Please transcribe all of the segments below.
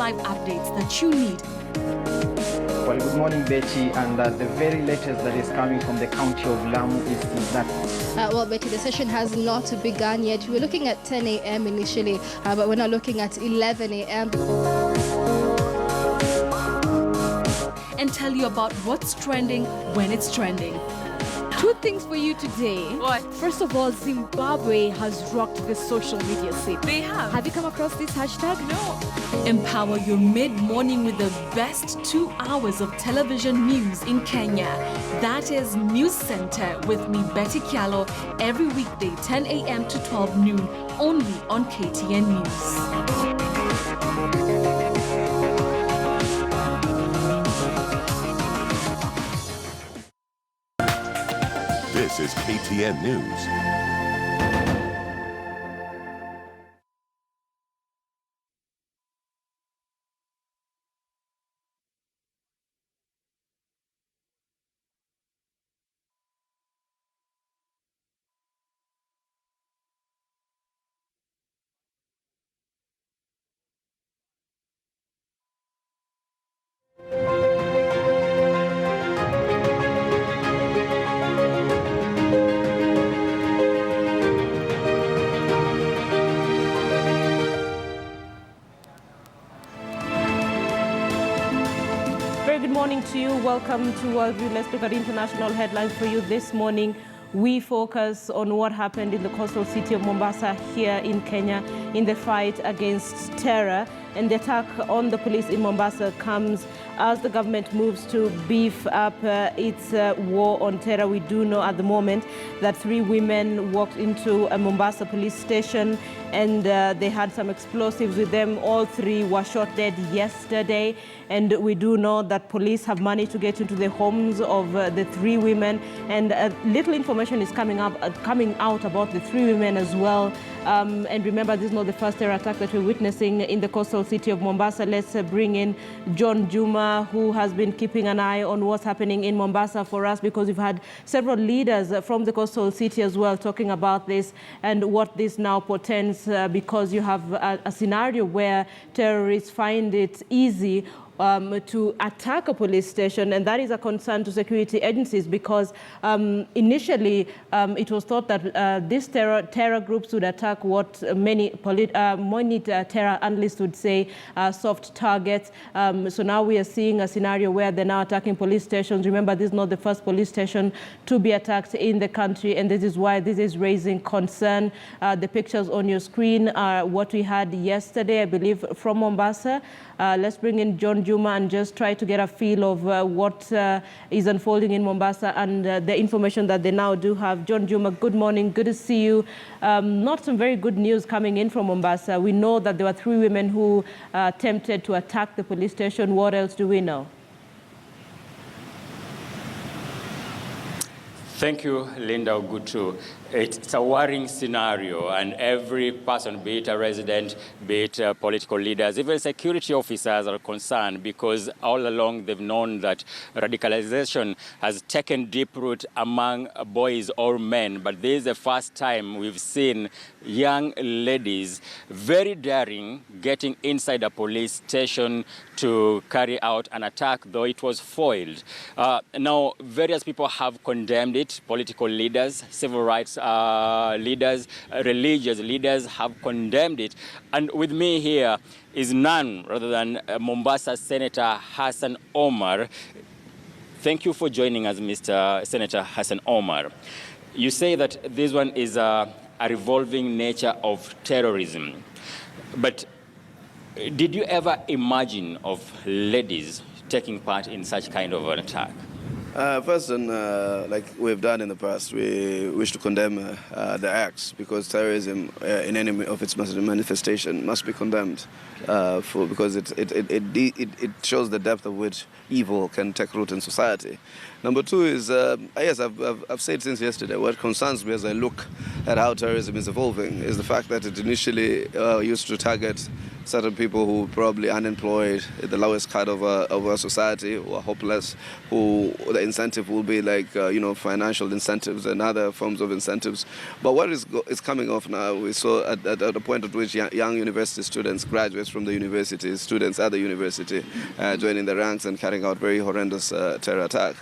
live updates that you need. Well, good morning, Betty. And the very latest that is coming from the county of Lamu is that... Well, Betty, the session has not begun yet. We're looking at 10 a.m. initially, but we're now looking at 11 a.m. And tell you about what's trending when it's trending. Two things for you today. What? First of all, Zimbabwe has rocked the social media scene. They have. Have you come across this hashtag? No. Empower your mid-morning with the best 2 hours of television news in Kenya. That is News Center with me, Betty Kialo, every weekday 10 a.m. to 12 noon, only on KTN News. This is KTN News. Good morning to you. Welcome to World View. Let's look at international headlines for you this morning. We focus on what happened in the coastal city of Mombasa here in Kenya in the fight against terror. And the attack on the police in Mombasa comes as the government moves to beef up its war on terror. We do know at the moment that 3 women walked into a Mombasa police station and they had some explosives with them. All 3 were shot dead yesterday. And we do know that police have managed to get into the homes of the 3 women. And little information is coming out about the 3 women as well. And remember, this is not the first terror attack that we're witnessing in the coastal city of Mombasa. Let's bring in John Juma, who has been keeping an eye on what's happening in Mombasa for us, because we've had several leaders from the coastal city as well talking about this and what this now portends, because you have a scenario where terrorists find it easy to attack a police station, and that is a concern to security agencies, because initially it was thought that these terror groups would attack what many terror analysts would say soft targets. So now we are seeing a scenario where they're now attacking police stations. Remember, this is not the first police station to be attacked in the country, and this is why this is raising concern. The pictures on your screen are what we had yesterday, I believe, from Mombasa. Let's bring in John Juma and just try to get a feel of what is unfolding in Mombasa and the information that they now do have. John Juma, good morning. Good to see you. Not some very good news coming in from Mombasa. We know that there were 3 women who attempted to attack the police station. What else do we know? Thank you, Linda Ogutu. It's a worrying scenario, and every person, be it a resident, be it political leaders, even security officers are concerned, because all along they've known that radicalization has taken deep root among boys or men. But this is the first time we've seen young ladies, very daring, getting inside a police station to carry out an attack, though it was foiled. Now, various people have condemned it. Political leaders, civil rights leaders, religious leaders have condemned it. And with me here is none rather than Mombasa Senator Hassan Omar. Thank you for joining us, Mr. Senator Hassan Omar. You say that this one is a revolving nature of terrorism. But did you ever imagine of ladies taking part in such kind of an attack? First, like we've done in the past, we wish to condemn the acts, because terrorism in any of its manifestation must be condemned, because it shows the depth of which evil can take root in society. Number 2 is, yes, I've said since yesterday, what concerns me as I look at how terrorism is evolving is the fact that it initially used to target certain people who probably unemployed, the lowest kind of our society, who are hopeless, who the incentive will be like, financial incentives and other forms of incentives. But what is coming off now, we saw at the point at which young university students, graduates from the university, students at the university, joining the ranks and carrying out very horrendous terror attack.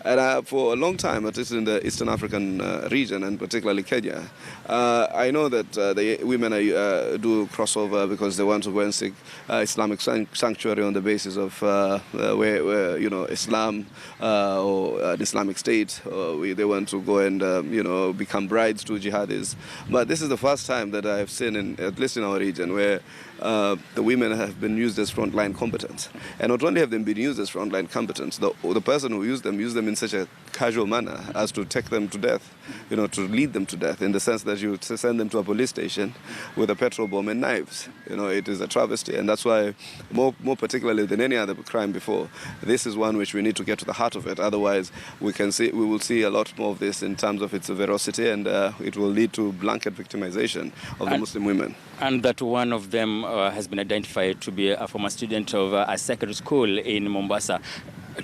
And for a long time, at least in the Eastern African region, and particularly Kenya, I know that the women do crossover because they want to go and seek Islamic sanctuary on the basis of where Islam or an Islamic State. They want to go and become brides to jihadis. But this is the first time that I have seen, at least in our region, where the women have been used as frontline combatants. And not only have they been used as frontline combatants, the person who used them in such a casual manner as to take them to death, to lead them to death, in the sense that you send them to a police station with a petrol bomb and knives. It is a travesty, and that's why, more particularly than any other crime before, this is one which we need to get to the heart of it. Otherwise, we will see a lot more of this in terms of its veracity, and it will lead to blanket victimization of the Muslim women. And that one of them has been identified to be a former student of a secondary school in Mombasa.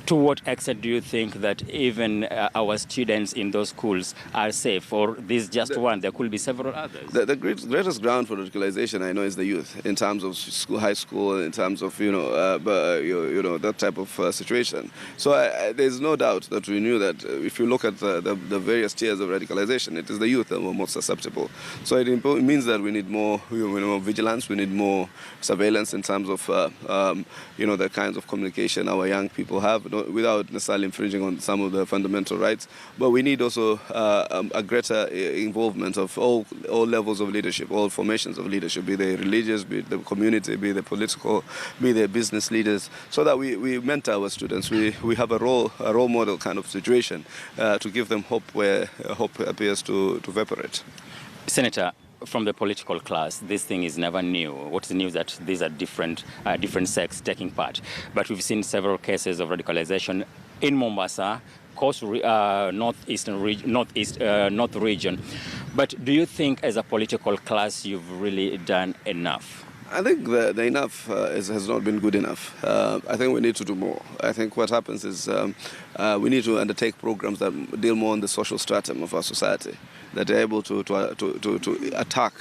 To what extent do you think that even our students in those schools are safe, or this just one? There could be several others. The greatest ground for radicalization, I know, is the youth, in terms of high school, in terms of that type of situation. So there's no doubt that we knew that if you look at the various tiers of radicalization, it is the youth that were most susceptible. So it means that we need more vigilance, we need more surveillance in terms of the kinds of communication our young people have, without necessarily infringing on some of the fundamental rights. But we need also a greater involvement of all levels of leadership, all formations of leadership, be they religious, be it the community, be they political, be they business leaders, so that we mentor our students. We have a role model kind of situation to give them hope where hope appears to evaporate. Senator, from the political class, this thing is never new. What's new is that these are different sects taking part. But we've seen several cases of radicalization in Mombasa, north region. But do you think, as a political class, you've really done enough? I think the enough has not been good enough. I think we need to do more. I think what happens is we need to undertake programs that deal more on the social stratum of our society, that are able to attack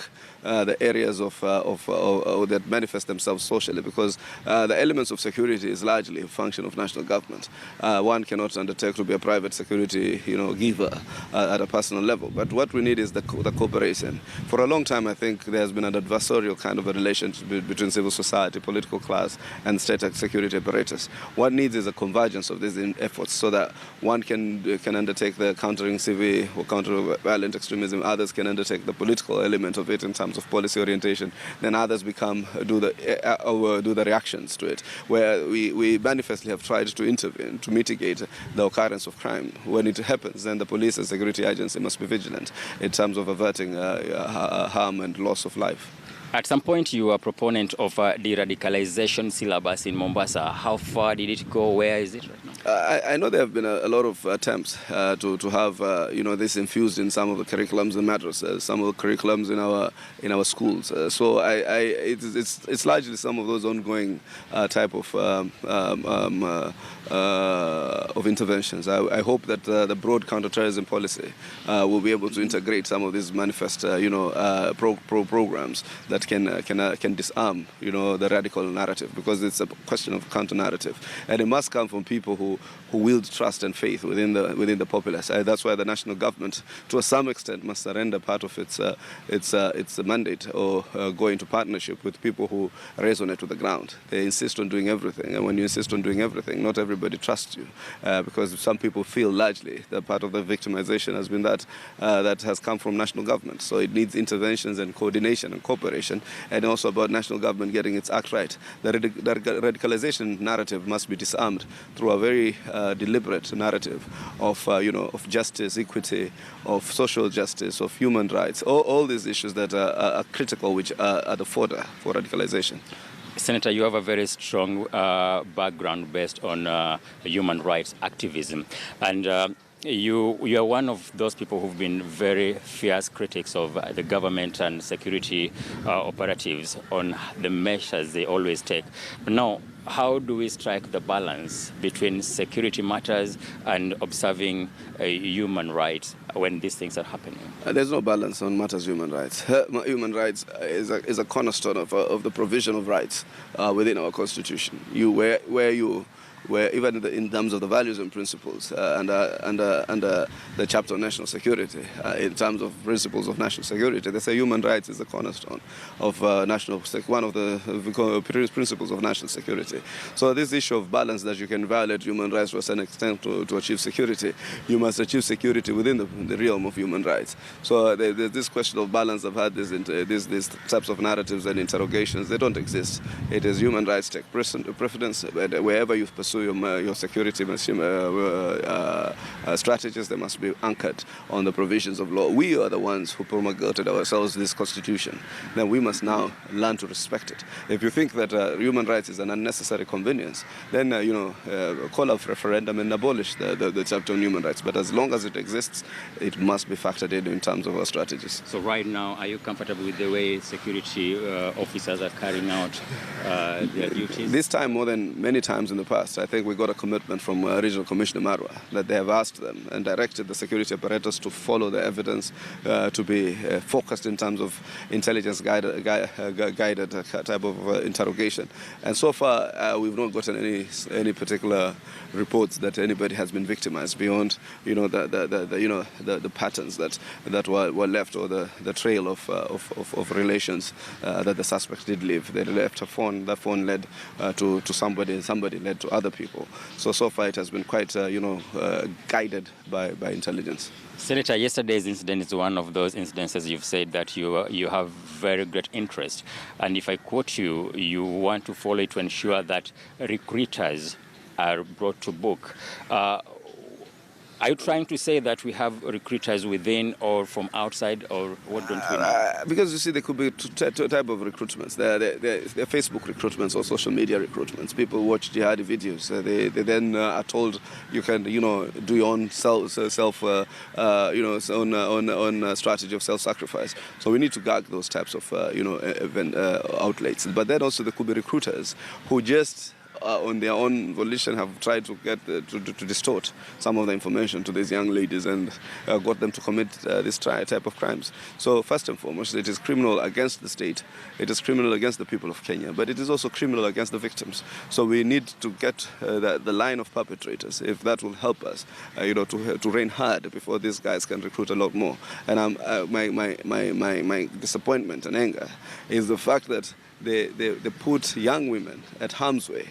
the areas of that manifest themselves socially, because the elements of security is largely a function of national government. One cannot undertake to be a private security giver at a personal level. But what we need is the cooperation. For a long time, I think there has been an adversarial kind of a relationship between civil society, political class, and state security apparatus. What needs is a convergence of these efforts, so that one can undertake the countering civil or counter-violent extremism, others can undertake the political element of it in terms of policy orientation, then others do the reactions to it, where we manifestly have tried to intervene to mitigate the occurrence of crime. When it happens, then the police and security agency must be vigilant in terms of averting harm and loss of life. At some point, you were a proponent of the radicalization syllabus in Mombasa. How far did it go? Where is it right now? I know there have been a lot of attempts to have this infused in some of the curriculums in madrasas, some of the curriculums in our schools. So it's largely some of those ongoing type of interventions. I hope that the broad counterterrorism policy will be able to integrate some of these manifest programs that can disarm the radical narrative, because it's a question of counter narrative, and it must come from people who wield trust and faith within the populace. That's why the national government, to some extent, must surrender part of its mandate, or go into partnership with people who resonate with the ground. They insist on doing everything, and when you insist on doing everything, not everybody trusts you, because some people feel largely that part of the victimization has been that has come from national government. So it needs interventions and coordination and cooperation, and also about national government getting its act right. The radicalization narrative must be disarmed through a very deliberate narrative of justice, equity, of social justice, of human rights, all these issues that are critical, which are the fodder for radicalization. Senator, you have a very strong background based on human rights activism. And You are one of those people who've been very fierce critics of the government and security operatives on the measures they always take. But now, how do we strike the balance between security matters and observing human rights when these things are happening? There's no balance on matters human rights. Human rights is a cornerstone of the provision of rights within our constitution. Where even in terms of the values and principles and the chapter on national security, in terms of principles of national security, they say human rights is the cornerstone of one of the principles of national security. So this issue of balance, that you can violate human rights to a certain extent to achieve security, you must achieve security within the realm of human rights. So there's this question of balance. I've had these types of narratives and interrogations. They don't exist. It is human rights take precedence wherever you pursue your security strategies. They must be anchored on the provisions of law. We are the ones who promulgated ourselves this constitution. Then we must now learn to respect it. If you think that human rights is an unnecessary convenience, then call out referendum and abolish the chapter on human rights. But as long as it exists, it must be factored in terms of our strategies. So right now, are you comfortable with the way security officers are carrying out their duties? This time, more than many times in the past, I think we got a commitment from Regional Commissioner Marwa that they have asked them and directed the security apparatus to follow the evidence, to be focused in terms of intelligence-guided type of interrogation. And so far, we've not gotten any particular reports that anybody has been victimized beyond, the patterns that were left, or the trail of relations that the suspects did leave. They left a phone. That phone led to somebody, and somebody led to other people. So far it has been quite, guided by intelligence. Senator, yesterday's incident is one of those incidences you've said that you have very great interest. And if I quote you, you want to follow it to ensure that recruiters are brought to book. Are you trying to say that we have recruiters within or from outside, or what don't we know? Because you see, there could be two type of recruitments. There are Facebook recruitments or social media recruitments. People watch jihadi videos. They then are told you can, do your own own strategy of self-sacrifice. So we need to gag those types of, outlets. But then also there could be recruiters who just on their own volition have tried to get to distort some of the information to these young ladies and got them to commit this type of crimes. So first and foremost, it is criminal against the state, it is criminal against the people of Kenya, but it is also criminal against the victims. So we need to get the line of perpetrators, if that will help us, to reign hard before these guys can recruit a lot more. And my disappointment and anger is the fact that they put young women at harm's way,